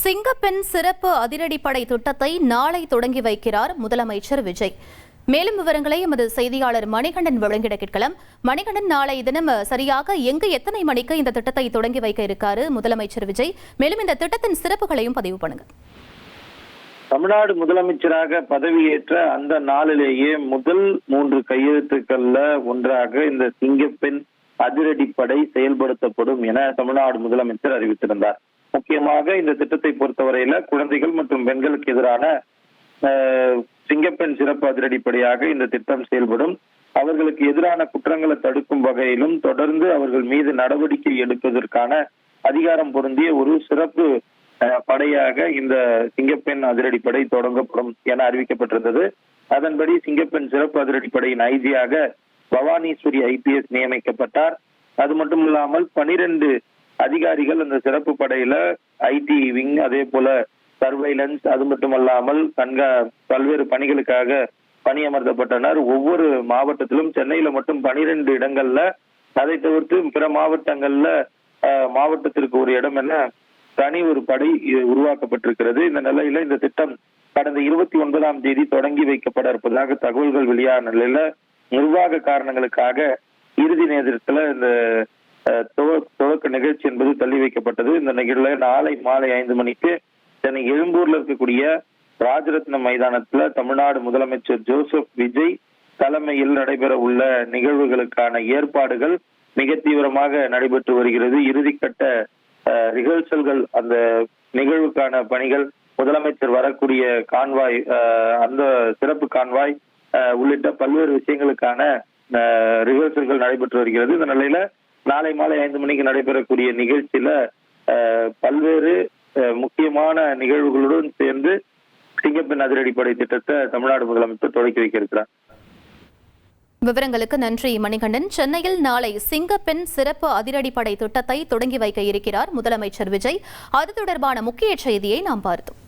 சிங்கப்பெண் சிறப்பு அதிரடிப்படை திட்டத்தை நாளை தொடங்கி வைக்கிறார் முதலமைச்சர் விஜய். மேலும் விவரங்களை எமது செய்தியாளர் மணிகண்டன் வழங்கிட கேட்கலாம். மணிகண்டன், நாளை தினம் சரியாக எத்தனை மணிக்கு இந்த திட்டத்தை தொடங்கி வைக்க இருக்காரு முதலமைச்சர் விஜய்? மேலும் இந்த திட்டத்தின் சிறப்புகளையும் பதிவு பண்ணுங்க. தமிழ்நாடு முதலமைச்சராக பதவியேற்ற அந்த நாளிலேயே முதல் 3 கையெழுத்துக்கள்ல ஒன்றாக இந்த சிங்கப்பெண் அதிரடிப்படை செயல்படுத்தப்படும் என தமிழ்நாடு முதலமைச்சர் அறிவித்திருந்தார். முக்கியமாக இந்த திட்டத்தை பொறுத்தவரையில குழந்தைகள் மற்றும் பெண்களுக்கு எதிரான சிங்கப்பெண் சிறப்பு அதிரடிப்படையாக இந்த திட்டம் செயல்படும். அவர்களுக்கு எதிரான குற்றங்களை தடுக்கும் வகையிலும் தொடர்ந்து அவர்கள் மீது நடவடிக்கை எடுப்பதற்கான அதிகாரம் பொருந்திய ஒரு சிறப்பு படையாக இந்த சிங்கப்பெண் அதிரடிப்படை தொடங்கப்படும் என அறிவிக்கப்பட்டிருந்தது. அதன்படி சிங்கப்பெண் சிறப்பு அதிரடிப்படையின் ஐஜியாக பவானீஸ்வரி IPS நியமிக்கப்பட்டார். அது மட்டும் இல்லாமல் 12 அதிகாரிகள் அந்த சிறப்பு படையில IT விங், அதே போல சர்வைலன்ஸ், அது மட்டுமல்லாமல் பல்வேறு பணிகளுக்காக பணியமர்த்தப்பட்டனர். ஒவ்வொரு மாவட்டத்திலும் சென்னையில மட்டும் 12 இடங்கள்ல, அதை தவிர்த்து பிற மாவட்டங்கள்ல மாவட்டத்திற்கு ஒரு இடம் என தனி ஒரு படை உருவாக்கப்பட்டிருக்கிறது. இந்த நிலையில இந்த திட்டம் கடந்த 29ஆம் தேதி தொடங்கி வைக்கப்பட இருப்பதாக தகவல்கள் வெளியான நிலையில நிர்வாக காரணங்களுக்காக இறுதி நேரத்துல இந்த துவக்க நிகழ்ச்சி என்பது தள்ளி வைக்கப்பட்டது. இந்த நிகழ்வுல நாளை மாலை 5 மணிக்கு சென்னை எழும்பூர்ல இருக்கக்கூடிய ராஜரத்னம் மைதானத்துல தமிழ்நாடு முதலமைச்சர் ஜோசப் விஜய் தலைமையில் நடைபெற உள்ள நிகழ்வுகளுக்கான ஏற்பாடுகள் மிக தீவிரமாக நடைபெற்று வருகிறது. இறுதிக்கட்ட ரிஹர்சல்கள், அந்த நிகழ்வுக்கான பணிகள், முதலமைச்சர் வரக்கூடிய கான்வாய், அந்த சிறப்பு கான்வாய் உள்ளிட்ட பல்வேறு விஷயங்களுக்கான ரிஹர்சல்கள் நடைபெற்று வருகிறது. இந்த நிலையில நாளை மாலை 5 மணிக்கு நடைபெறக்கூடிய நிகழ்ச்சியில பல்வேறு முக்கியமான நிகழ்வுகளுடன் சேர்ந்து சிங்கப்பெண் அதிரடிப்படை திட்டத்தை தமிழ்நாடு முதலமைச்சர் தொடக்கி வைக்க இருக்கிறார். விவரங்களுக்கு நன்றி மணிகண்டன். சென்னையில் நாளை சிங்கப்பெண் சிறப்பு அதிரடிப்படை திட்டத்தை தொடங்கி வைக்க இருக்கிறார் முதலமைச்சர் விஜய். அது தொடர்பான முக்கிய செய்தியை நாம் பார்த்தோம்.